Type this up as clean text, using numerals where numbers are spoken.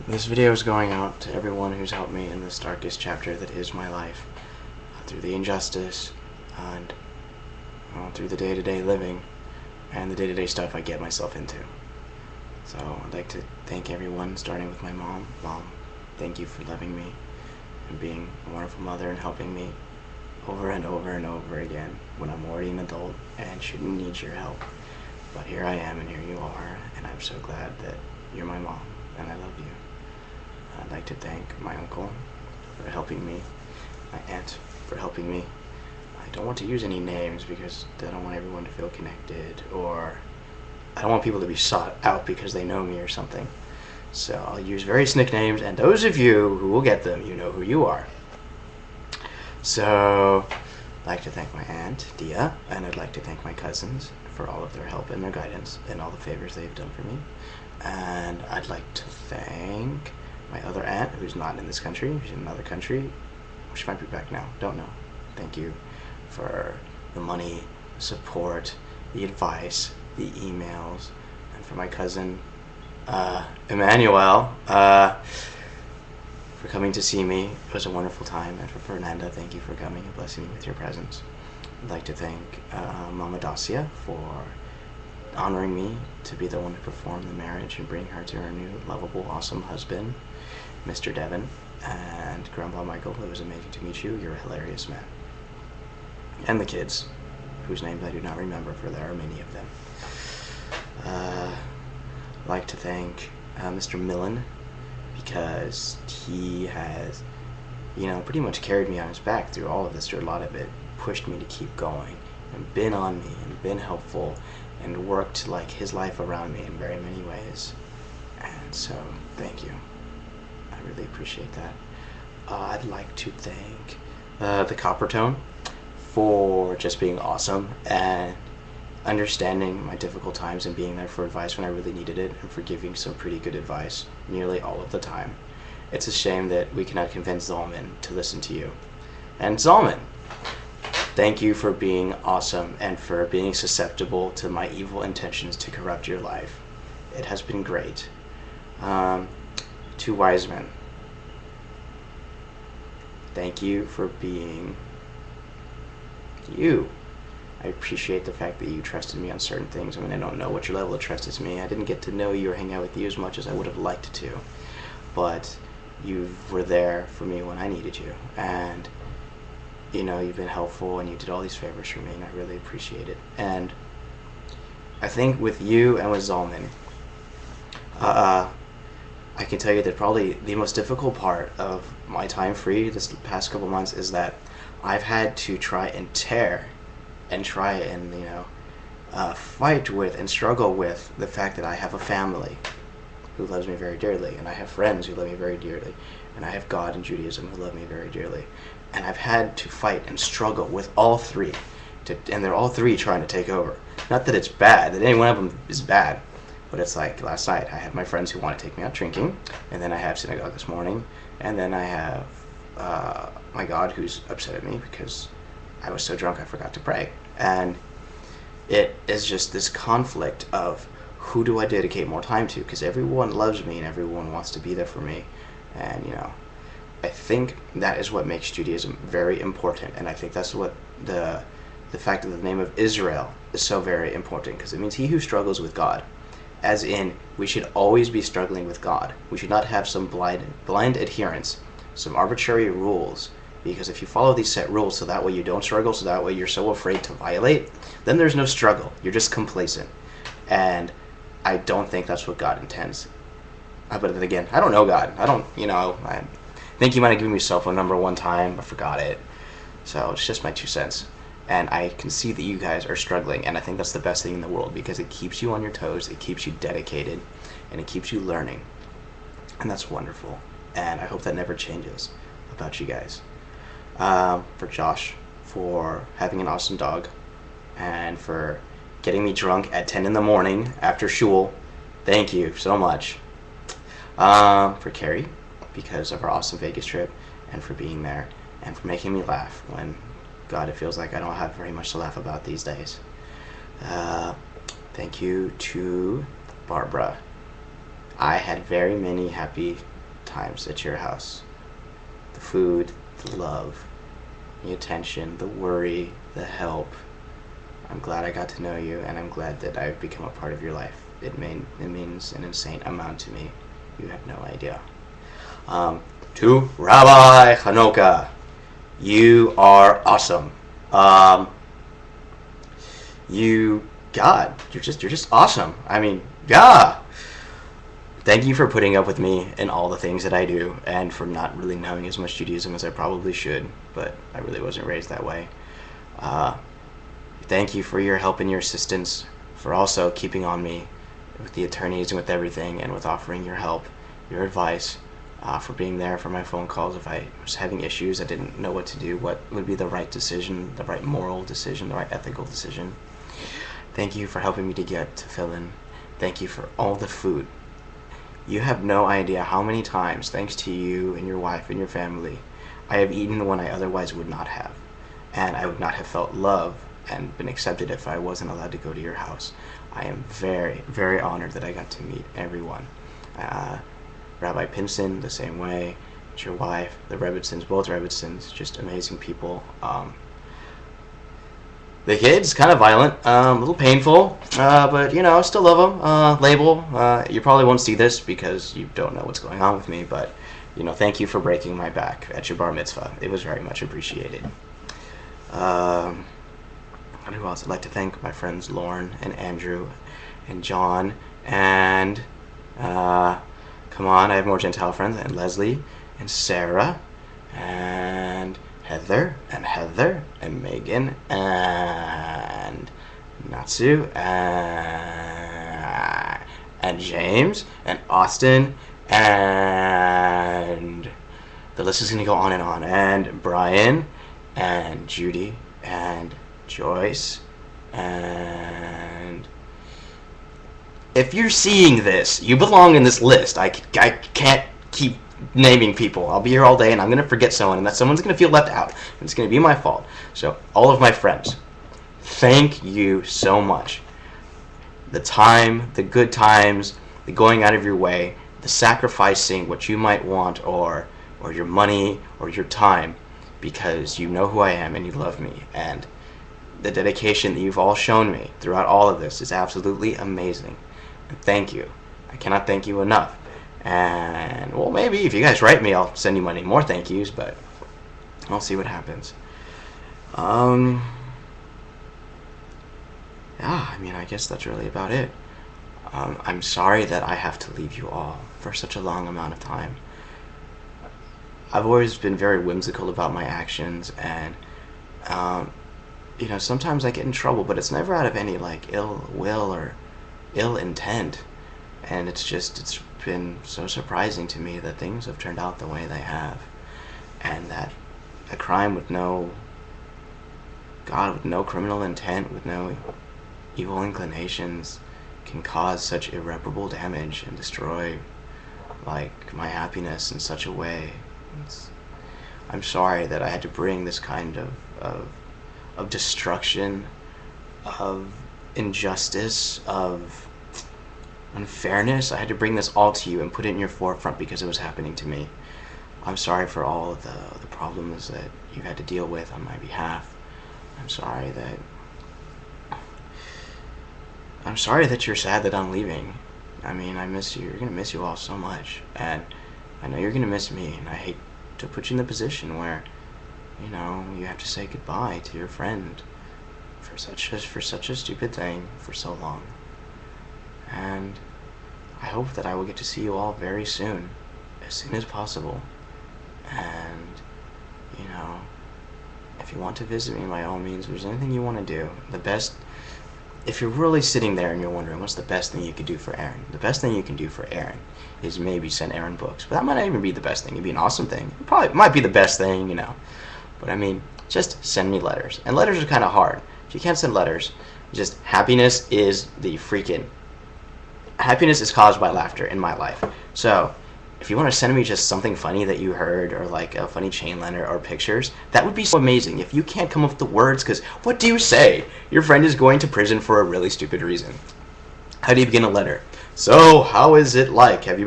This video is going out to everyone who's helped me in this darkest chapter that is my life, through the injustice and through the day-to-day living and the day-to-day stuff I get myself into. So I'd like to thank everyone, starting with my mom. Mom, thank you for loving me and being a wonderful mother and helping me over and over and over again when I'm already an adult and shouldn't need your help. But here I am and here you are, and I'm so glad that you're my mom and I love you. I'd like to thank my uncle for helping me, my aunt for helping me. I don't want to use any names because I don't want everyone to feel connected, or I don't want people to be sought out because they know me or something. So I'll use various nicknames, and those of you who will get them, you know who you are. So I'd like to thank my aunt, Dia, and I'd like to thank my cousins for all of their help and their guidance and all the favors they've done for me. And I'd like to thank my other aunt, who's not in this country, she's in another country. She might be back now, don't know. Thank you for the money, the support, the advice, the emails, and for my cousin, Emmanuel, for coming to see me. It was a wonderful time. And for Fernanda, thank you for coming and blessing me with your presence. I'd like to thank Mama Dacia for honoring me to be the one to perform the marriage and bring her to her new lovable, awesome husband, Mr. Devin. And Grandpa Michael, it was amazing to meet you. You're a hilarious man. And the kids, whose names I do not remember, for there are many of them. I'd like to thank Mr. Millen, because he has, pretty much carried me on his back through all of this, through a lot of it, pushed me to keep going, and been on me, and been helpful, and worked like his life around me in very many ways. And so, thank you. I really appreciate that. I'd like to thank the Coppertone for just being awesome and understanding my difficult times and being there for advice when I really needed it, and for giving some pretty good advice nearly all of the time. It's a shame that we cannot convince Zalman to listen to you. And Zalman, thank you for being awesome and for being susceptible to my evil intentions to corrupt your life. It has been great. To Wiseman, thank you for being you. I appreciate the fact that you trusted me on certain things. I mean, I don't know what your level of trust is to me. I didn't get to know you or hang out with you as much as I would have liked to. But you were there for me when I needed you. And, you've been helpful and you did all these favors for me, and I really appreciate it. And I think with you and with Zalman, I can tell you that probably the most difficult part of my time free this past couple months is that I've had to try and fight with and struggle with the fact that I have a family who loves me very dearly, and I have friends who love me very dearly, and I have God and Judaism who love me very dearly. And I've had to fight and struggle with all three, and they're all three trying to take over. Not that it's bad, that any one of them is bad, but it's like last night I have my friends who want to take me out drinking, and then I have synagogue this morning, and then I have my God who's upset at me because I was so drunk I forgot to pray. And it is just this conflict of who do I dedicate more time to, because everyone loves me and everyone wants to be there for me. And I think that is what makes Judaism very important, and I think that's what the fact of the name of Israel is so very important, because it means he who struggles with God, as in we should always be struggling with God. We should not have some blind adherence, some arbitrary rules, because if you follow these set rules so that way you don't struggle, so that way you're so afraid to violate, then there's no struggle. You're just complacent. And I don't think that's what God intends. But then again, I don't know God. I think you might have given me your cell phone number one time. I forgot it. So it's just my 2 cents. And I can see that you guys are struggling, and I think that's the best thing in the world, because it keeps you on your toes, it keeps you dedicated, and it keeps you learning. And that's wonderful. And I hope that never changes about you guys. For Josh, for having an awesome dog, and for getting me drunk at 10 in the morning after shul. Thank you so much. For Carrie, because of our awesome Vegas trip, and for being there, and for making me laugh when, God, it feels like I don't have very much to laugh about these days. Thank you to Barbara. I had very many happy times at your house. The food, the love, the attention, the worry, the help. I'm glad I got to know you, and I'm glad that I've become a part of your life. It means an insane amount to me. You have no idea. To Rabbi Hanoka, you are awesome. You're just awesome. I mean, yeah. Thank you for putting up with me and all the things that I do, and for not really knowing as much Judaism as I probably should, but I really wasn't raised that way. Thank you for your help and your assistance, for also keeping on me with the attorneys and with everything, and with offering your help, your advice, for being there for my phone calls if I was having issues, I didn't know what to do, what would be the right decision, the right moral decision, the right ethical decision. Thank you for helping me to get to Tefillin. Thank you for all the food. You have no idea how many times, thanks to you and your wife and your family, I have eaten when I otherwise would not have. And I would not have felt love and been accepted if I wasn't allowed to go to your house. I am very, very honored that I got to meet everyone. Rabbi Pinson, the same way. Your wife, the Rebbitzins, both Rebbitzins, just amazing people. The kids, kind of violent, a little painful, but, you know, still love them. Label, you probably won't see this because you don't know what's going on with me, but, you know, thank you for breaking my back at your bar mitzvah. It was very much appreciated. Who else? I'd like to thank my friends Lauren and Andrew and John and, come on, I have more Gentile friends, and Leslie and Sarah and Heather and Megan and Natsu and James and Austin, and the list is going to go on, and Brian and Judy and Joyce, and if you're seeing this, you belong in this list. I can't keep naming people. I'll be here all day, and I'm going to forget someone, and that someone's going to feel left out, and it's going to be my fault. So, all of my friends, thank you so much. The time, the good times, the going out of your way, the sacrificing what you might want, or your money, or your time, because you know who I am, and you love me, and the dedication that you've all shown me throughout all of this is absolutely amazing. And thank you. I cannot thank you enough. And, well, maybe if you guys write me, I'll send you money more thank yous, but I'll see what happens. Yeah, I mean, I guess that's really about it. I'm sorry that I have to leave you all for such a long amount of time. I've always been very whimsical about my actions, and, you know, sometimes I get in trouble, but it's never out of any, like, ill will or ill intent. And it's been so surprising to me that things have turned out the way they have, and that a crime with no criminal intent, with no evil inclinations, can cause such irreparable damage and destroy, like, my happiness in such a way. I'm sorry that I had to bring this kind of destruction, of injustice, of unfairness. I had to bring this all to you and put it in your forefront because it was happening to me. I'm sorry for all of the problems that you had to deal with on my behalf. I'm sorry that you're sad that I'm leaving. I mean, I miss you. You're going to miss you all so much. And I know you're going to miss me. And I hate to put you in the position where, you know, you have to say goodbye to your friend for such a stupid thing for so long. And I hope that I will get to see you all very soon, as soon as possible. And, you know, if you want to visit me, by all means, if there's anything you want to do, if you're really sitting there and you're wondering what's the best thing you could do for Aaron, the best thing you can do for Aaron is maybe send Aaron books. But that might not even be the best thing. It'd be an awesome thing. It might be the best thing, you know. But I mean, just send me letters. And letters are kind of hard. If you can't send letters, just happiness is caused by laughter in my life. So if you want to send me just something funny that you heard, or like a funny chain letter or pictures, that would be so amazing. If you can't come up with the words, because what do you say? Your friend is going to prison for a really stupid reason. How do you begin a letter? So, how is it like? Have you